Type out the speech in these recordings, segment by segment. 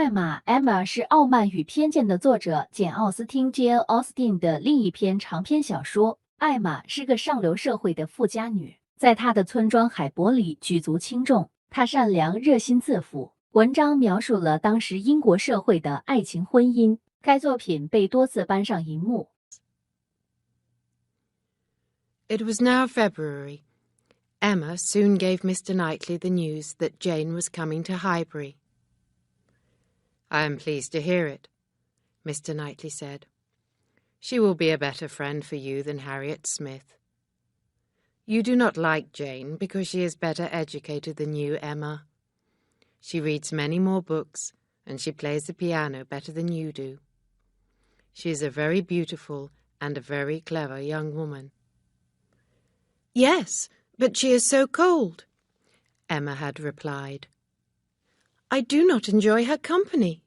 艾玛 Emma 是《傲慢与偏见》的作者简奥斯汀 Jane Austen 的另一篇长篇小说。艾玛是个上流社会的富家女，在她的村庄海伯里举足轻重。她善良、热心自负。文章描述了当时英国社会的爱情婚姻。该作品被多次搬上荧幕。It was now February. Emma soon gave Mr. Knightley the news that Jane was coming to Highbury. "I am pleased to hear it," Mr. Knightley said. "She will be a better friend for you than Harriet Smith. You do not like Jane because she is better educated than you, Emma. She reads many more books, and she plays the piano better than you do. She is a very beautiful and a very clever young woman." "Yes, but she is so cold," Emma had replied. "I do not enjoy her company.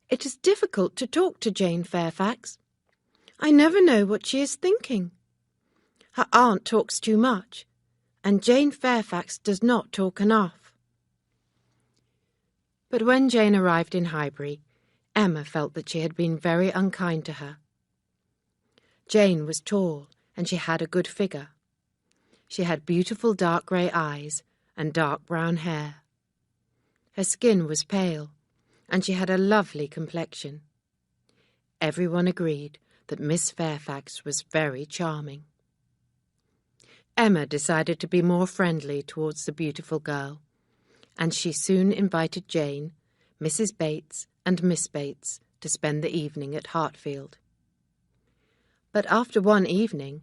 It is difficult to talk to Jane Fairfax. I never know what she is thinking. Her aunt talks too much, and Jane Fairfax does not talk enough." But when Jane arrived in Highbury, Emma felt that she had been very unkind to her. Jane was tall, and she had a good figure. She had beautiful dark grey eyes and dark brown hair. Her skin was pale, and she had a lovely complexion. Everyone agreed that Miss Fairfax was very charming. Emma decided to be more friendly towards the beautiful girl, and she soon invited Jane, Mrs. Bates, and Miss Bates to spend the evening at Hartfield. But after one evening,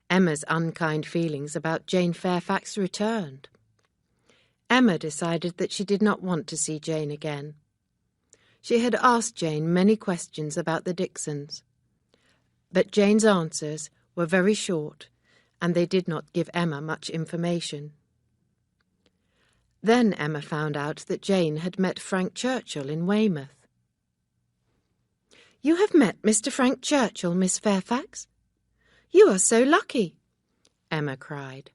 Emma's unkind feelings about Jane Fairfax returned. Emma decided that she did not want to see Jane again. She had asked Jane many questions about the Dixons, but Jane's answers were very short, and they did not give Emma much information. Then Emma found out that Jane had met Frank Churchill in Weymouth. "You have met Mr. Frank Churchill, Miss Fairfax? You are so lucky," Emma cried.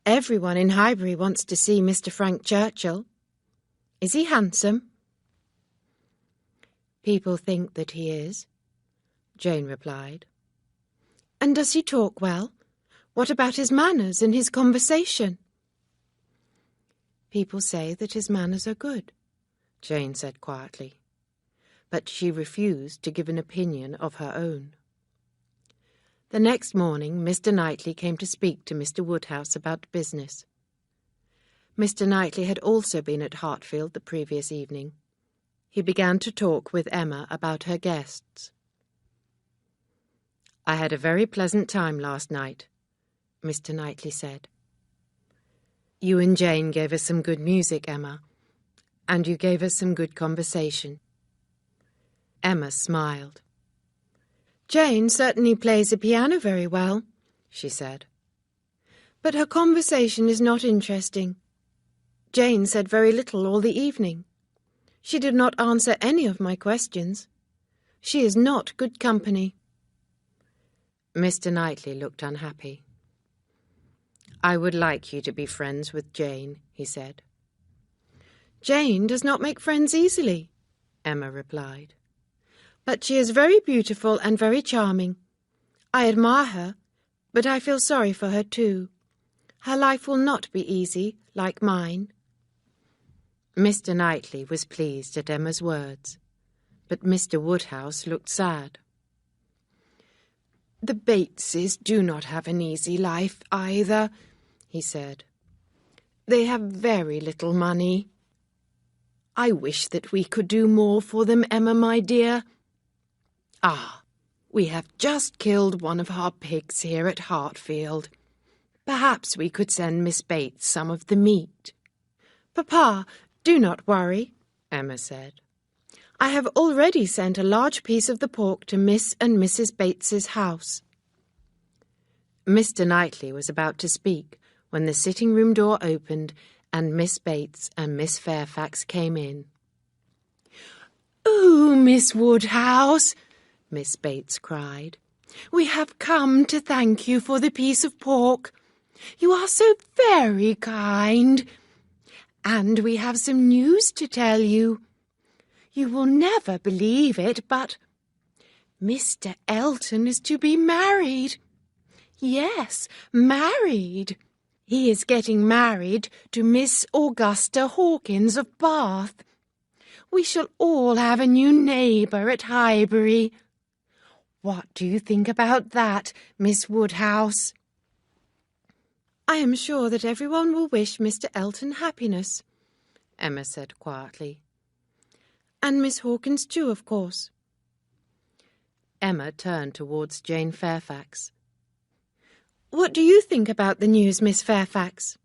"Everyone in Highbury wants to see Mr. Frank Churchill. Is he handsome?" "People think that he is," Jane replied. "And does he talk well? What about his manners and his conversation?" "People say that his manners are good," Jane said quietly, but she refused to give an opinion of her own. The next morning Mr. Knightley came to speak to Mr. Woodhouse about business. Mr. Knightley had also been at Hartfield the previous evening. He began to talk with Emma about her guests. "I had a very pleasant time last night," Mr. Knightley said. "You and Jane gave us some good music, Emma, and you gave us some good conversation." Emma smiled. "Jane certainly plays the piano very well," she said. "But her conversation is not interesting. Jane said very little all the evening. She did not answer any of my questions. She is not good company." Mr. Knightley looked unhappy. "I would like you to be friends with Jane," he said. "Jane does not make friends easily," Emma replied. "But she is very beautiful and very charming. I admire her, but I feel sorry for her too. Her life will not be easy, like mine." Mr. Knightley was pleased at Emma's words, but Mr. Woodhouse looked sad. "The Bateses do not have an easy life either," he said. "They have very little money. I wish that we could do more for them, Emma, my dear. Ah, we have just killed one of our pigs here at Hartfield. Perhaps we could send Miss Bates some of the meat." "Papa, do not worry," Emma said. "I have already sent a large piece of the pork to Miss and Mrs. Bates's house." Mr. Knightley was about to speak when the sitting-room door opened and Miss Bates and Miss Fairfax came in. "Oh, Miss Woodhouse," Miss Bates cried, "we have come to thank you for the piece of pork. You are so very kind. And we have some news to tell you. You will never believe it, but Mr. Elton is to be married. Yes, married. He is getting married to Miss Augusta Hawkins of Bath. We shall all have a new neighbour at Highbury. What do you think about that, Miss Woodhouse? I am sure that everyone will wish Mr. Elton happiness, Emma said quietly. And Miss Hawkins too, of course. Emma turned towards Jane Fairfax. What do you think about the news, Miss Fairfax?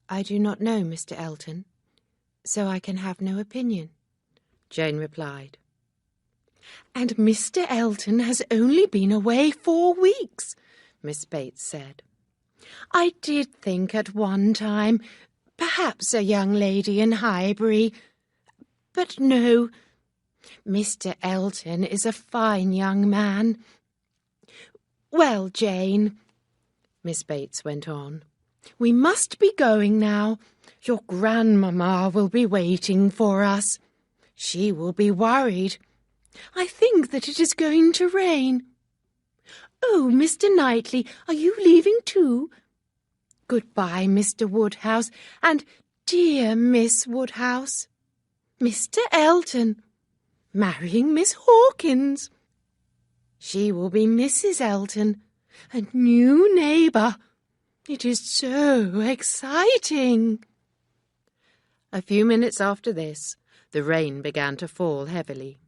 I do not know Mr. Elton, so I can have no opinion, Jane replied. And Mr. Elton has only been away 4 weeks, Miss Bates said. I did think at one time, perhaps a young lady in Highbury, but no, Mr. Elton is a fine young man. Well, Jane, Miss Bates went on, we must be going now. Your grandmamma will be waiting for us. She will be worried. I think that it is going to rain. Oh, Mr. Knightley, are you leaving too? Goodbye, Mr. Woodhouse, and dear Miss Woodhouse. Mr. Elton, marrying Miss Hawkins. She will be Mrs. Elton, a new neighbour. It is so exciting. A few minutes after this, the rain began to fall heavily.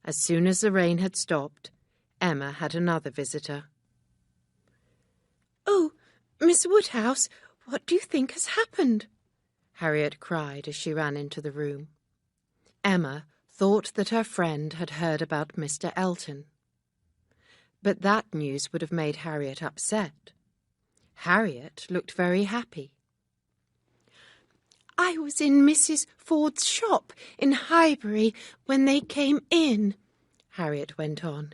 As soon as the rain had stopped, Emma had another visitor. Oh, Miss Woodhouse, what do you think has happened? Harriet cried as she ran into the room. Emma thought that her friend had heard about Mr. Elton. But that news would have made Harriet upset. Harriet looked very happy. I was in Mrs. Ford's shop in Highbury when they came in, Harriet went on.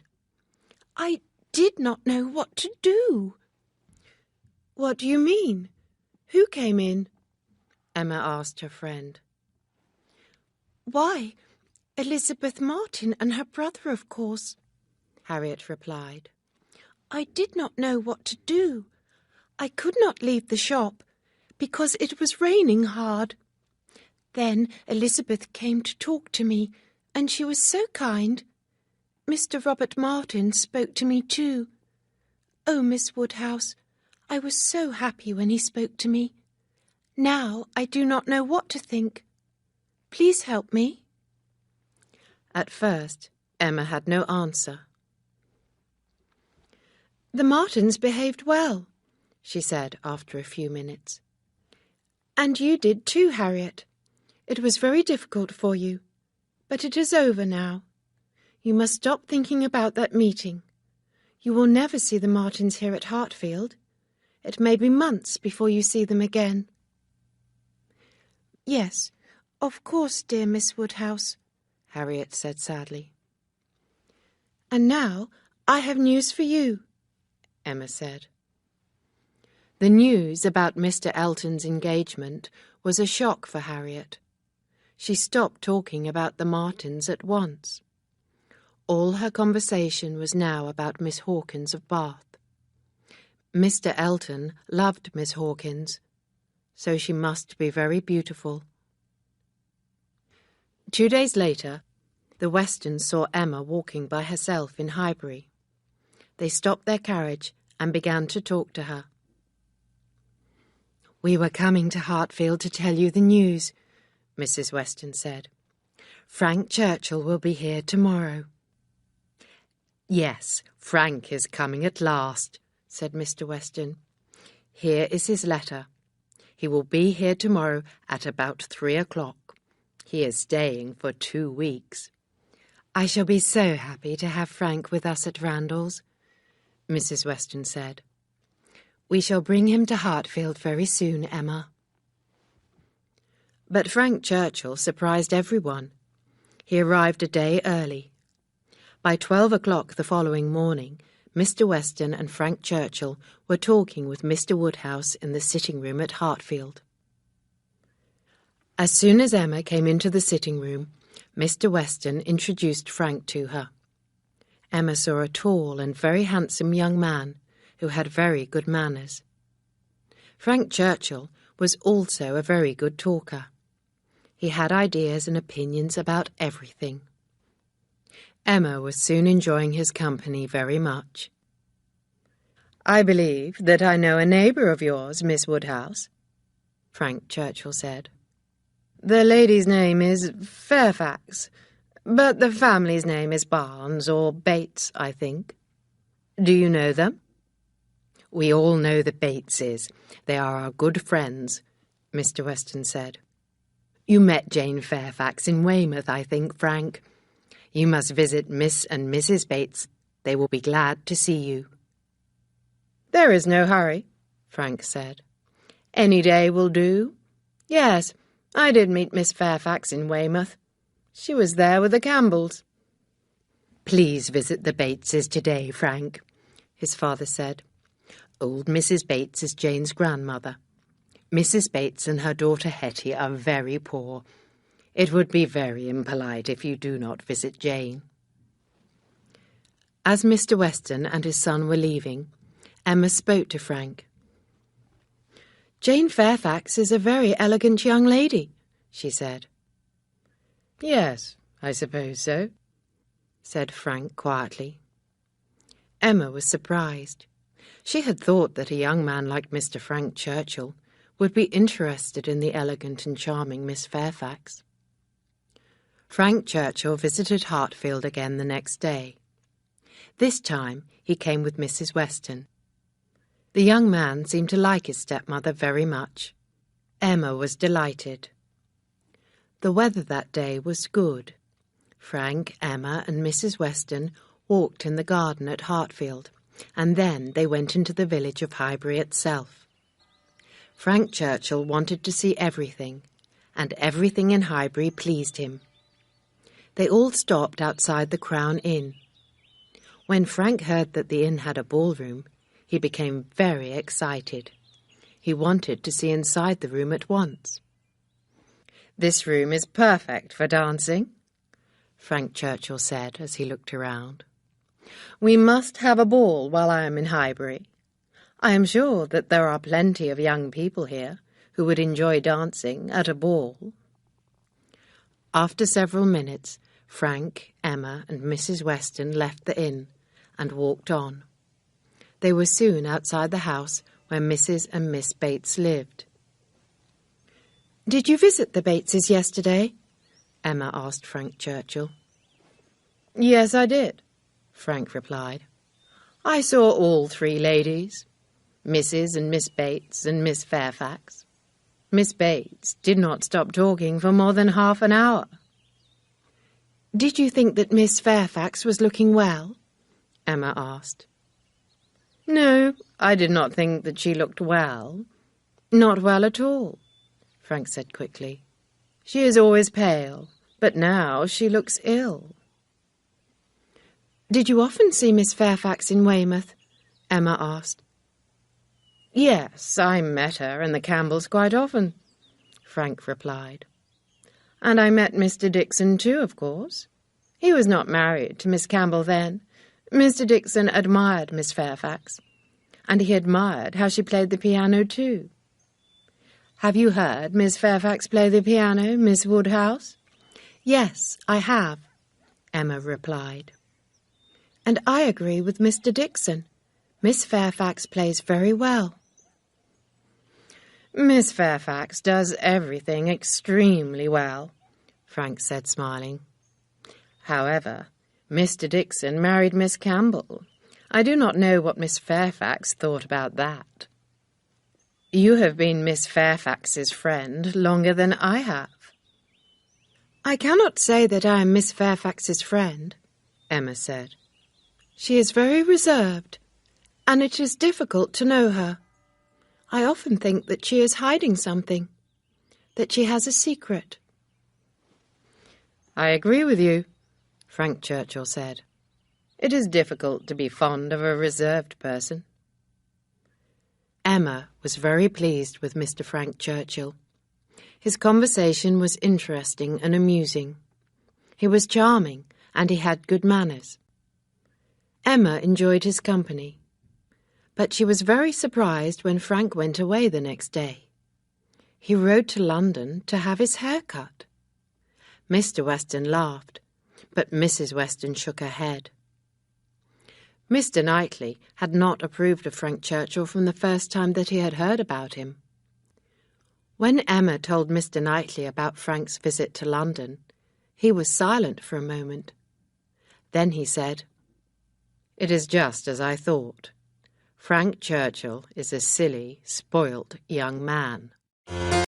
I did not know what to do. What do you mean? Who came in? Emma asked her friend. Why, Elizabeth Martin and her brother, of course, Harriet replied. I did not know what to do. I could not leave the shop, because it was raining hard. Then Elizabeth came to talk to me, and she was so kind. Mr. Robert Martin spoke to me too. Oh, Miss Woodhouse, I was so happy when he spoke to me. Now I do not know what to think. Please help me. At first, Emma had no answer. The Martins behaved well, she said after a few minutes. And you did too, Harriet. It was very difficult for you, but it is over now. You must stop thinking about that meeting. You will never see the Martins here at Hartfield. It may be months before you see them again. Yes, of course, dear Miss Woodhouse, Harriet said sadly. And now I have news for you, Emma said. The news about Mr. Elton's engagement was a shock for Harriet. She stopped talking about the Martins at once. All her conversation was now about Miss Hawkins of Bath. Mr. Elton loved Miss Hawkins, so she must be very beautiful. 2 days later, the Westons saw Emma walking by herself in Highbury. They stopped their carriage and began to talk to her. We were coming to Hartfield to tell you the news, Mrs. Weston said. Frank Churchill will be here tomorrow. Yes, Frank is coming at last, said Mr. Weston. Here is his letter. He will be here tomorrow at about 3 o'clock. He is staying for 2 weeks. I shall be so happy to have Frank with us at Randalls, Mrs. Weston said. We shall bring him to Hartfield very soon, Emma. But Frank Churchill surprised everyone. He arrived a day early. By 12 o'clock the following morning, Mr. Weston and Frank Churchill were talking with Mr. Woodhouse in the sitting-room at Hartfield. As soon as Emma came into the sitting room, Mr. Weston introduced Frank to her. Emma saw a tall and very handsome young man who had very good manners. Frank Churchill was also a very good talker. He had ideas and opinions about everything. Emma was soon enjoying his company very much. "I believe that I know a neighbour of yours, Miss Woodhouse," Frank Churchill said. "The lady's name is Fairfax, but the family's name is Barnes or Bates, I think. Do you know them?" "We all know the Bateses. They are our good friends," Mr. Weston said. "You met Jane Fairfax in Weymouth, I think, Frank. You must visit Miss and Mrs. Bates. They will be glad to see you." "There is no hurry," Frank said. "Any day will do. Yes, I did meet Miss Fairfax in Weymouth. She was there with the Campbells." "Please visit the Bateses today, Frank," his father said. "Old Mrs. Bates is Jane's grandmother. Mrs. Bates and her daughter Hetty are very poor. It would be very impolite if you do not visit Jane." As Mr. Weston and his son were leaving, Emma spoke to Frank. "Jane Fairfax is a very elegant young lady," she said. "Yes, I suppose so," said Frank quietly. Emma was surprised. She had thought that a young man like Mr. Frank Churchill would be interested in the elegant and charming Miss Fairfax. Frank Churchill visited Hartfield again the next day. This time he came with Mrs. Weston. The young man seemed to like his stepmother very much. Emma was delighted. The weather that day was good. Frank, Emma, and Mrs. Weston walked in the garden at Hartfield, and then they went into the village of Highbury itself. Frank Churchill wanted to see everything, and everything in Highbury pleased him. They all stopped outside the Crown Inn. When Frank heard that the inn had a ballroom, he became very excited. He wanted to see inside the room at once. "This room is perfect for dancing," Frank Churchill said as he looked around. "We must have a ball while I am in Highbury. I am sure that there are plenty of young people here who would enjoy dancing at a ball." After several minutes, Frank, Emma, and Mrs. Weston left the inn and walked on. They were soon outside the house where Mrs. and Miss Bates lived. "Did you visit the Bateses yesterday?" Emma asked Frank Churchill. "Yes, I did," Frank replied. "I saw all three ladies, Mrs. and Miss Bates and Miss Fairfax. Miss Bates did not stop talking for more than half an hour." "Did you think that Miss Fairfax was looking well?" Emma asked. "No, I did not think that she looked well. Not well at all," Frank said quickly. "She is always pale, but now she looks ill." "Did you often see Miss Fairfax in Weymouth?" Emma asked. "Yes, I met her and the Campbells quite often," Frank replied. "And I met Mr. Dixon too, of course. He was not married to Miss Campbell then. Mr. Dixon admired Miss Fairfax, and he admired how she played the piano too. Have you heard Miss Fairfax play the piano, Miss Woodhouse?" "Yes, I have," Emma replied. "And I agree with Mr. Dixon. Miss Fairfax plays very well." "Miss Fairfax does everything extremely well," Frank said, smiling. "However, Mr. Dixon married Miss Campbell. I do not know what Miss Fairfax thought about that." "You have been Miss Fairfax's friend longer than I have." "I cannot say that I am Miss Fairfax's friend," Emma said. "She is very reserved, and it is difficult to know her. I often think that she is hiding something, that she has a secret." "I agree with you," Frank Churchill said. "It is difficult to be fond of a reserved person." Emma was very pleased with Mr. Frank Churchill. His conversation was interesting and amusing. He was charming, and he had good manners. Emma enjoyed his company, but she was very surprised when Frank went away the next day. He rode to London to have his hair cut. Mr. Weston laughed, but Mrs. Weston shook her head. Mr. Knightley had not approved of Frank Churchill from the first time that he had heard about him. When Emma told Mr. Knightley about Frank's visit to London, he was silent for a moment. Then he said, "It is just as I thought. Frank Churchill is a silly, spoilt young man."